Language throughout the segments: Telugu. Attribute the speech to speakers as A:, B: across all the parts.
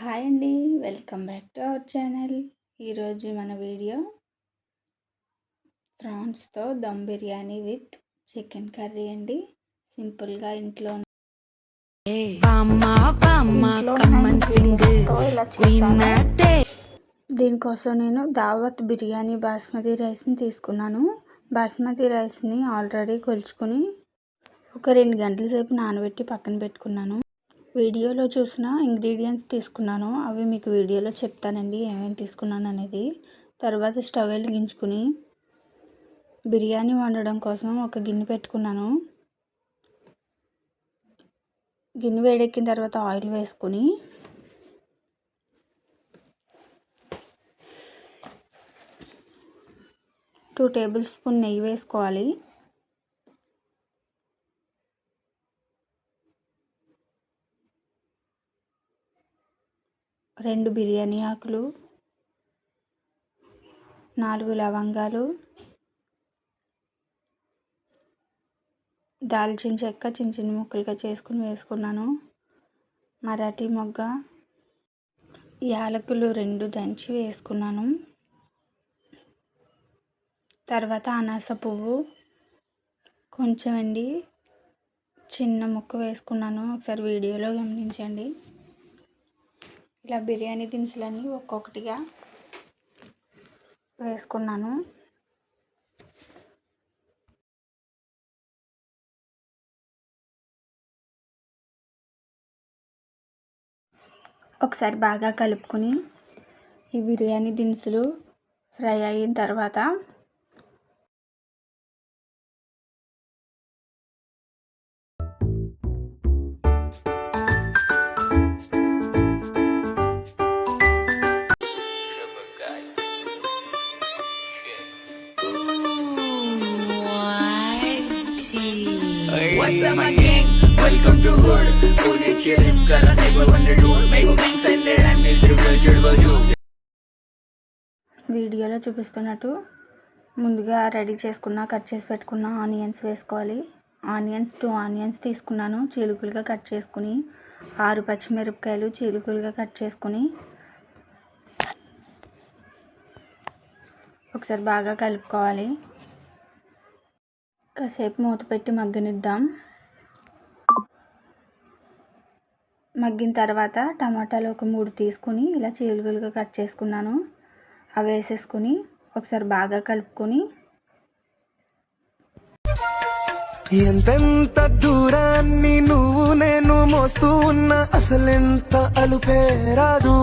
A: హాయ్ అండి, welcome back to our channel. ఈరోజు మన వీడియో ప్రాన్స్తో dum biryani with chicken curry అండి. సింపుల్గా ఇంట్లో దీనికోసం నేను దావత్ బిర్యానీ బాస్మతి రైస్ని తీసుకున్నాను. బాస్మతి రైస్ని ఆల్రెడీ కొలుచుకొని ఒక 2 గంటల సేపు నానబెట్టి పక్కన పెట్టుకున్నాను. వీడియోలో చూసిన ఇంగ్రీడియంట్స్ తీసుకున్నాను, అవి మీకు వీడియోలో చెప్తానండి ఏమేమి తీసుకున్నాను అనేది. తర్వాత స్టవ్ వెలిగించుకుని బిర్యానీ వండడం కోసం ఒక గిన్నె పెట్టుకున్నాను. గిన్నె వేడెక్కిన తర్వాత ఆయిల్ వేసుకుని టూ టేబుల్ స్పూన్ నెయ్యి వేసుకోవాలి. రెండు బిర్యానీ ఆకులు, 4 లవంగాలు, దాల్చిన చెక్క చిన్న చిన్న ముక్కలుగా చేసుకుని వేసుకున్నాను. మరాఠీ మొగ్గ, యాలకులు 2 దంచి వేసుకున్నాను. తర్వాత అనాస పువ్వు కొంచెం అండి చిన్న ముక్క వేసుకున్నాను, ఒకసారి వీడియోలో గమనించండి. ఇలా బిర్యానీ దినుసులన్నీ ఒక్కొక్కటిగా వేసుకున్నాను. ఒకసారి బాగా కలుపుకొని ఈ బిర్యానీ దినుసులు ఫ్రై అయిన తర్వాత
B: What's up my gang? Welcome to hood. Pune chillin' kara table wonder do. Make gang sended and miserable chudbaju.
A: వీడియోలో చూపిస్తున్నట్టు ముందుగా రెడీ చేసుకున్న కట్ చేసి పెట్టుకున్న ఆనియన్స్ వేసుకోవాలి. 2 ఆనియన్స్ తీసుకున్నాను, చీలుకలుగా కట్ చేసుకుని. 6 పచ్చిమిరపకాయలు చీలుకలుగా కట్ చేసుకుని ఒకసారి బాగా కలుపుకోవాలి. కాసేపు మూత పెట్టి మగ్గనిద్దాం. మగ్గిన తర్వాత టమాటాలు ఒక 3 తీసుకుని ఇలా చీలుకలుగా కట్ చేసుకున్నాను, అవి వేసేసుకుని ఒకసారి బాగా కలుపుకొని
C: ఎంతెంత దూరాన్ని నువ్వు నేను మోస్తూ ఉన్నా అసలెంత అలుపే రాదు.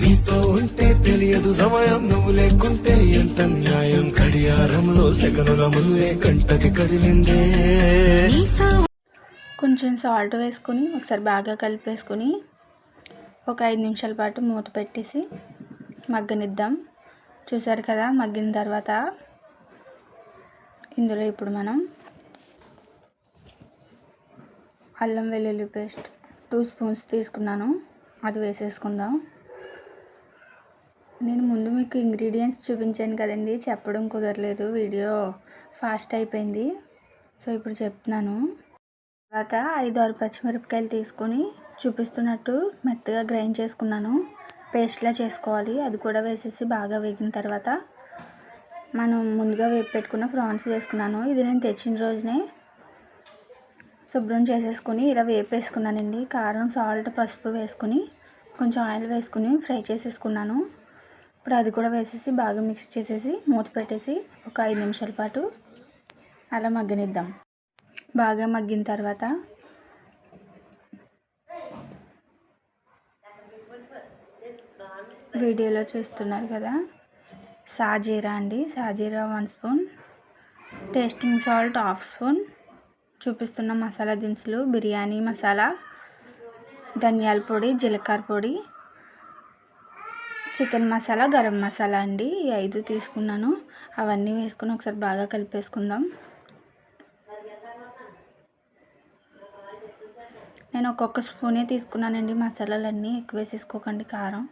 C: నీతో ఉంటే తెలియదు సమయం, నువ్వు లేకుంటే ఎంత న్యాయం. గడియారంలో సెకనుల ముల్లే గంటకి కదిలిందే.
A: కొంచెం సాల్ట్ వేసుకొని ఒకసారి బాగా కలిపేసుకొని ఒక 5 నిమిషాల పాటు మూత పెట్టేసి మగ్గనిద్దాం. చూసారు కదా, మగ్గిన తర్వాత ఇందులో ఇప్పుడు మనం అల్లం వెల్లుల్లి పేస్ట్ 2 స్పూన్స్ తీసుకున్నాను, అది వేసేసుకుందాం. నేను ముందు మీకు ఇంగ్రీడియంట్స్ చూపించాను కదండి, చెప్పడం కుదరలేదు, వీడియో ఫాస్ట్ అయిపోయింది. సో ఇప్పుడు చెప్తున్నాను. తర్వాత 5-6 పచ్చిమిరపకాయలు తీసుకొని చూపిస్తున్నట్టు మెత్తగా గ్రైండ్ చేసుకున్నాను, పేస్ట్లా చేసుకోవాలి. అది కూడా వేసేసి బాగా వేగిన తర్వాత మనం ముందుగా వేపి పెట్టుకున్న ప్రాన్స్ వేసుకున్నాను. ఇది నేను తెచ్చిన రోజునే శుభ్రం చేసేసుకుని ఇలా వేపేసుకున్నానండి. కారం, సాల్ట్, పసుపు వేసుకుని కొంచెం ఆయిల్ వేసుకుని ఫ్రై చేసేసుకున్నాను. ఇప్పుడు అది కూడా వేసేసి బాగా మిక్స్ చేసేసి మూత పెట్టేసి ఒక 5 నిమిషాల పాటు అలా మగ్గనిద్దాం. బాగా మగ్గిన తర్వాత వీడియోలో చూస్తున్నారు కదా, సాజీరా అండి, సాజీరా 1 స్పూన్, టేస్టింగ్ సాల్ట్ 1/2 స్పూన్, చూపిస్తున్న మసాలా దినుసులు బిర్యానీ మసాలా, ధనియాల పొడి, జీలకర్ర పొడి, చికెన్ మసాలా, గరం మసాలా అండి, ఈ 5 తీసుకున్నాను. అవన్నీ వేసుకుని ఒకసారి బాగా కలిపేసుకుందాం. నేను ఒక్కొక్క స్పూనే తీసుకున్నానండి మసాలాలన్నీ, ఎక్కువ వేసేసుకోకండి కారం.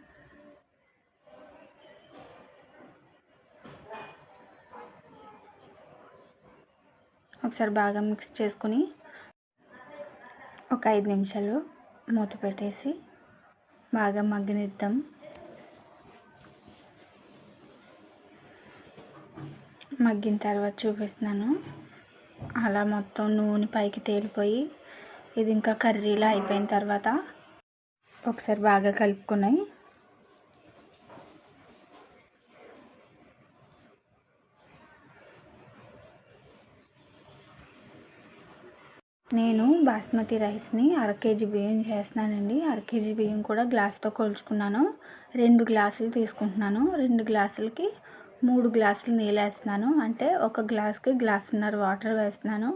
A: ఒకసారి బాగా మిక్స్ చేసుకుని ఒక 5 నిమిషాలు మూత పెట్టేసి బాగా మగ్గనిద్దాం. మగ్గిన తర్వాత చూపిస్తున్నాను. అలా మొత్తం నూనె పైకి తేలిపోయి ఇది ఇంకా కర్రీలా అయిపోయిన తర్వాత ఒకసారి బాగా కలుపుకొని నేను బాస్మతి రైస్ని 1/2 కేజీ బియ్యం చేస్తున్నానండి. 1/2 కేజీ బియ్యం కూడా గ్లాస్తో కొలుచుకున్నాను. 2 గ్లాసులు తీసుకుంటున్నాను. 2 గ్లాసులకి 3 గ్లాసులు నీళ్ళు వేస్తున్నాను. అంటే ఒక గ్లాస్కి 1.5 గ్లాసులు వాటర్ వేస్తున్నాను.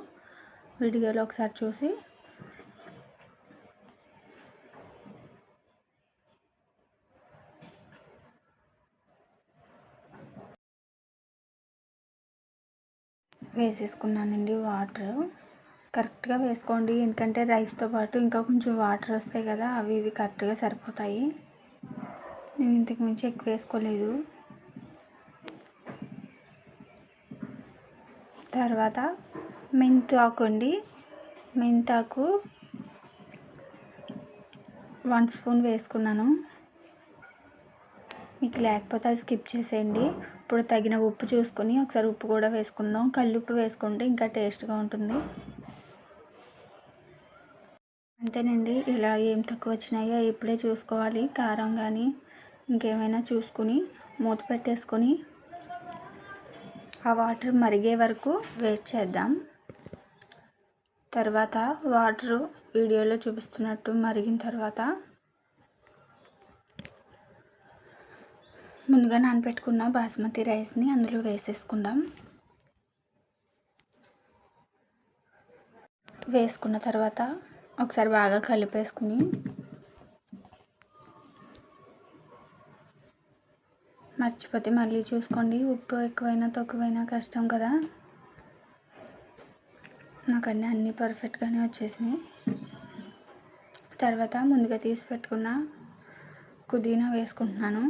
A: వీడియోలో ఒకసారి చూసి వేసేసుకున్నానండి. వాటర్ కరెక్ట్గా వేసుకోండి, ఎందుకంటే రైస్తో పాటు ఇంకా కొంచెం వాటర్ వస్తాయి కదా, అవి ఇవి కరెక్ట్గా సరిపోతాయి. నేను ఇంతకు మించి ఎక్కువ వేసుకోలేదు. తర్వాత మెంతాకు అండి, మెంతాకు 1 స్పూన్ వేసుకున్నాను. మీకు లేకపోతే అది స్కిప్ చేసేయండి. ఇప్పుడు తగిన ఉప్పు చూసుకొని ఒకసారి ఉప్పు కూడా వేసుకుందాం. కల్లుప్పు వేసుకుంటే ఇంకా టేస్ట్గా ఉంటుంది. అంతేనండి. ఇలా ఏం తక్కువ వచ్చినాయో ఇప్పుడే చూసుకోవాలి. కారం కానీ ఇంకేమైనా చూసుకుని మూత పెట్టేసుకొని ఆ వాటర్ మరిగే వరకు వెయిట్ చేద్దాం. తర్వాత వాటరు వీడియోలో చూపిస్తున్నట్టు మరిగిన తర్వాత ముందుగా నానబెట్టుకున్న బాస్మతి రైస్ని అందులో వేసేసుకుందాం. వేసుకున్న తర్వాత ఒకసారి బాగా కలిపేసుకుని మర్చిపోతే మళ్ళీ చూసుకోండి. ఉప్పు ఎక్కువైనా తక్కువైనా కష్టం కదా. నాకు అన్నీ పర్ఫెక్ట్గానే వచ్చేసినాయి. తర్వాత ముందుగా తీసి పెట్టుకున్న పుదీనా వేసుకుంటున్నాను.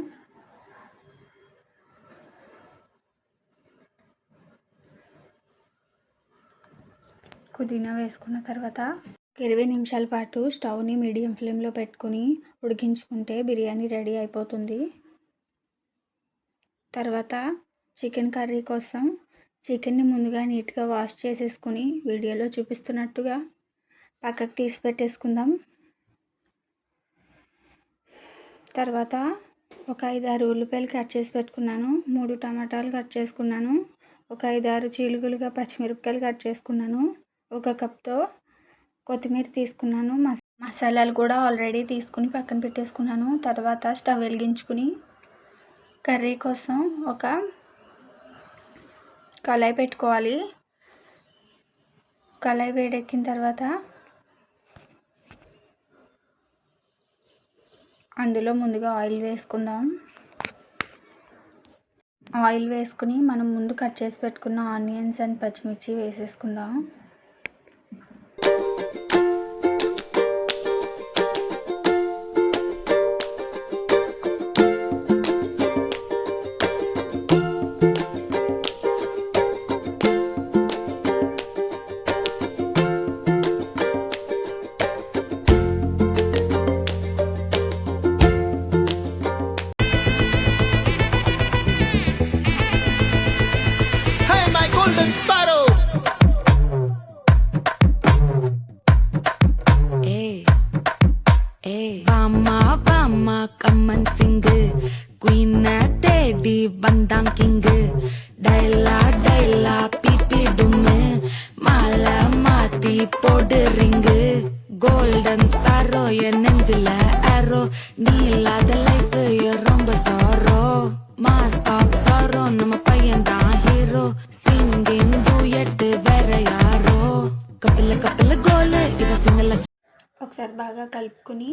A: పుదీనా వేసుకున్న తర్వాత 20 నిమిషాల పాటు స్టవ్ని మీడియం ఫ్లేమ్లో పెట్టుకుని ఉడికించుకుంటే బిర్యానీ రెడీ అయిపోతుంది. తర్వాత చికెన్ కర్రీ కోసం చికెన్ని ముందుగా నీట్గా వాష్ చేసేసుకుని వీడియోలో చూపిస్తున్నట్టుగా పక్కకు తీసి పెట్టేసుకుందాం. తర్వాత ఒక 5-6 ఉల్లిపాయలు కట్ చేసి పెట్టుకున్నాను. 3 టమాటాలు కట్ చేసుకున్నాను. ఒక 5-6 చీలుకలుగా పచ్చిమిరపకాయలు కట్ చేసుకున్నాను. 1 కప్తో కొత్తిమీర తీసుకున్నాను. మసాలాలు కూడా ఆల్రెడీ తీసుకుని పక్కన పెట్టేసుకున్నాను. తర్వాత స్టవ్ వెలిగించుకుని కర్రీ కోసం ఒక కళాయి పెట్టుకోవాలి. కళాయి వేడెక్కిన తర్వాత అందులో ముందుగా ఆయిల్ వేసుకుందాం. ఆయిల్ వేసుకుని మనం ముందు కట్ చేసి పెట్టుకున్న ఆనియన్స్ అండ్ పచ్చిమిర్చి వేసేసుకుందాం.
D: கம்மன் சிங்கு குயின தேடி வந்தான் கிங்கு டைலா டைலா பிபி டும்மு மாலை மாத்தி போடு ரிங்கு கோல்டன் ஸ்பாரோ என் நெஞ்சில ஆரோ நீ இல்லாத லைஃப் ரொம்ப சாரோ மாஸ் ஆஃப் சாரோ நம்ம பையன் தான் ஹீரோ சிங்கிங் டூயட் வேற யாரோ కపిల కపిల గోల్ ఇవ సింగల్.
A: ఒకసారి బాగా కలుపుకొని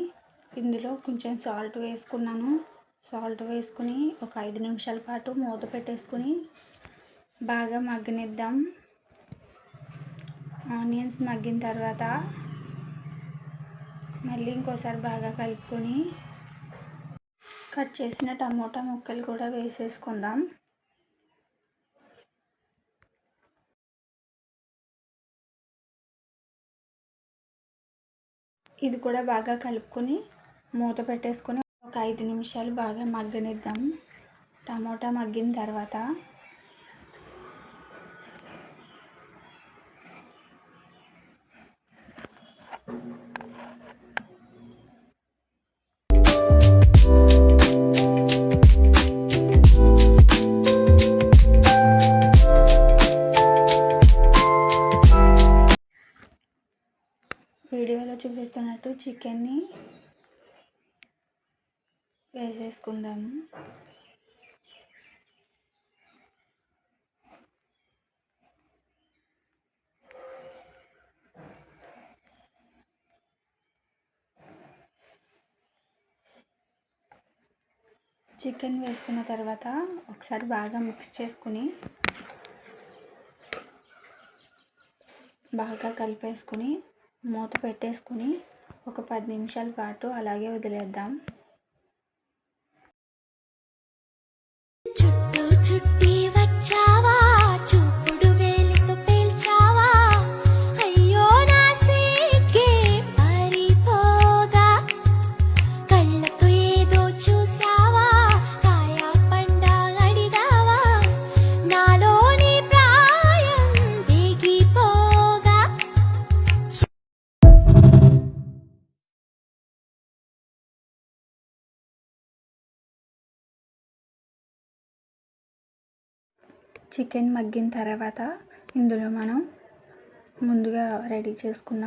A: ఇందులో కొంచెం సాల్ట్ వేసుకున్నాను. సాల్ట్ వేసుకుని ఒక 5 నిమిషాల పాటు మూత పెట్టేసుకుని బాగా మగ్గనిద్దాం. ఆనియన్స్ మగ్గిన తర్వాత మళ్ళీ ఇంకోసారి బాగా కలుపుకొని కట్ చేసిన టమోటా ముక్కలు కూడా వేసేసుకుందాం. ఇది కూడా బాగా కలుపుకొని మూత పెట్టేసుకొని ఒక 5 నిమిషాలు బాగా మగ్గనిద్దాం. టమోటా మగ్గిన తర్వాత వీడియోలో చూపిస్తున్నట్టు చికెన్ని వేసేసుకుందాము. చికెన్ వేసుకున్న తర్వాత ఒకసారి బాగా మిక్స్ చేసుకుని బాగా కలిపేసుకుని మూత పెట్టేసుకుని ఒక 10 నిమిషాల పాటు అలాగే వదిలేద్దాం.
E: చుట్టూ చుట్టి వచ్చావా, చూపుడు వేలితో పేల్చావా, అయ్యో నా సిగ్గే పారిపోగా, కళ్ళతో ఏదో చూసావా, కాయ పండ అడిగావా, నాలోని ప్రాయం దిగిపోగా.
A: చికెన్ మగ్గిన తర్వాత ఇందులో మనం ముందుగా రెడీ చేసుకున్న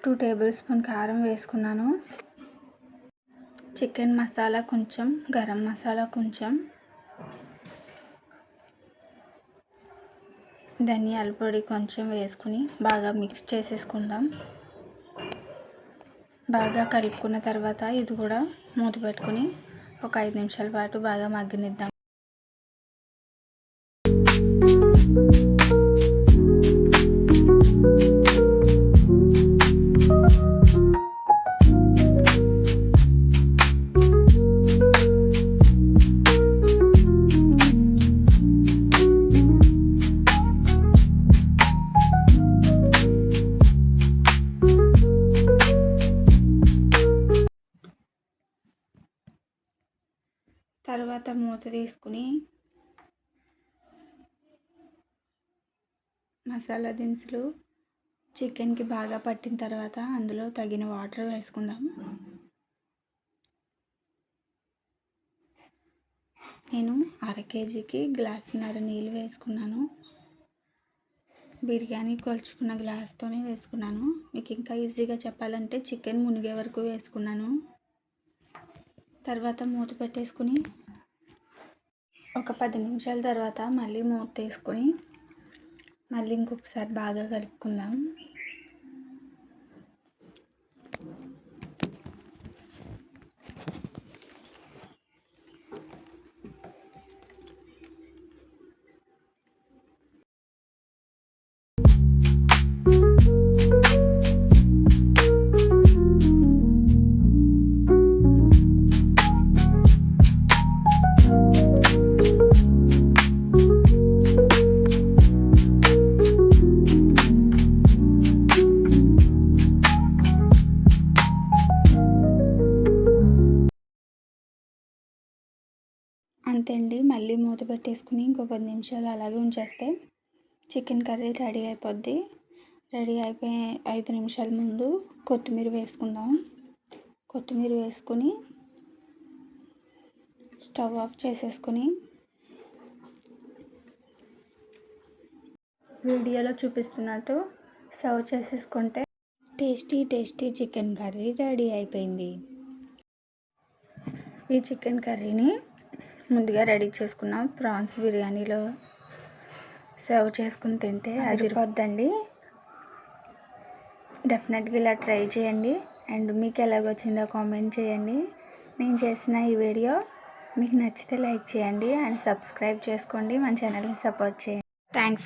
A: 2 టేబుల్ స్పూన్ కారం వేసుకున్నాను. చికెన్ మసాలా కొంచెం, గరం మసాలా కొంచెం, ధనియాల పొడి కొంచెం వేసుకుని బాగా మిక్స్ చేసేసుకుందాం. బాగా కలుపుకున్న తర్వాత ఇది కూడా మూత పెట్టుకుని ఒక 5 నిమిషాల పాటు బాగా మగ్గనిద్దాం. తర్వాత మూత తీసుకుని మసాలా దినుసులు చికెన్కి బాగా పట్టిన తర్వాత అందులో తగిన వాటర్ వేసుకుందాం. నేను 1/2 కేజీకి గ్లాసున్నర నీళ్ళు వేసుకున్నాను. బిర్యానీ కొలుచుకున్న గ్లాస్తోనే వేసుకున్నాను. మీకు ఇంకా ఈజీగా చెప్పాలంటే చికెన్ మునిగే వరకు వేసుకున్నాను. తర్వాత మూత పెట్టేసుకుని ఒక 10 నిమిషాల తర్వాత మళ్ళీ మూత తీసుకొని మళ్ళీ ఇంకొకసారి బాగా కలుపుకుందాం. అంతే అండి. మళ్ళీ మూత పెట్టేసుకుని ఇంకో 10 నిమిషాలు అలాగే ఉంచేస్తే చికెన్ కర్రీ రెడీ అయిపోద్ది. రెడీ అయిపోయి 5 నిమిషాల ముందు కొత్తిమీర వేసుకుందాం. కొత్తిమీర వేసుకుని స్టవ్ ఆఫ్ చేసేసుకుని వీడియోలో చూపిస్తున్నట్టు సర్వ్ చేసేసుకుంటే టేస్టీ చికెన్ కర్రీ రెడీ అయిపోయింది. ఈ చికెన్ కర్రీని ముందుగా రెడీ చేసుకున్న ప్రాన్స్ బిర్యానీలో సర్వ్ చేసుకుని తింటే అదిరిపోద్దండి. డెఫినెట్గా ఇలా ట్రై చేయండి. అండ్ మీకు ఎలాగొచ్చిందో కామెంట్ చేయండి. నేను చేసిన ఈ వీడియో మీకు నచ్చితే లైక్ చేయండి అండ్ సబ్స్క్రైబ్ చేసుకోండి. మన ఛానల్ని సపోర్ట్ చేయండి. థ్యాంక్స్.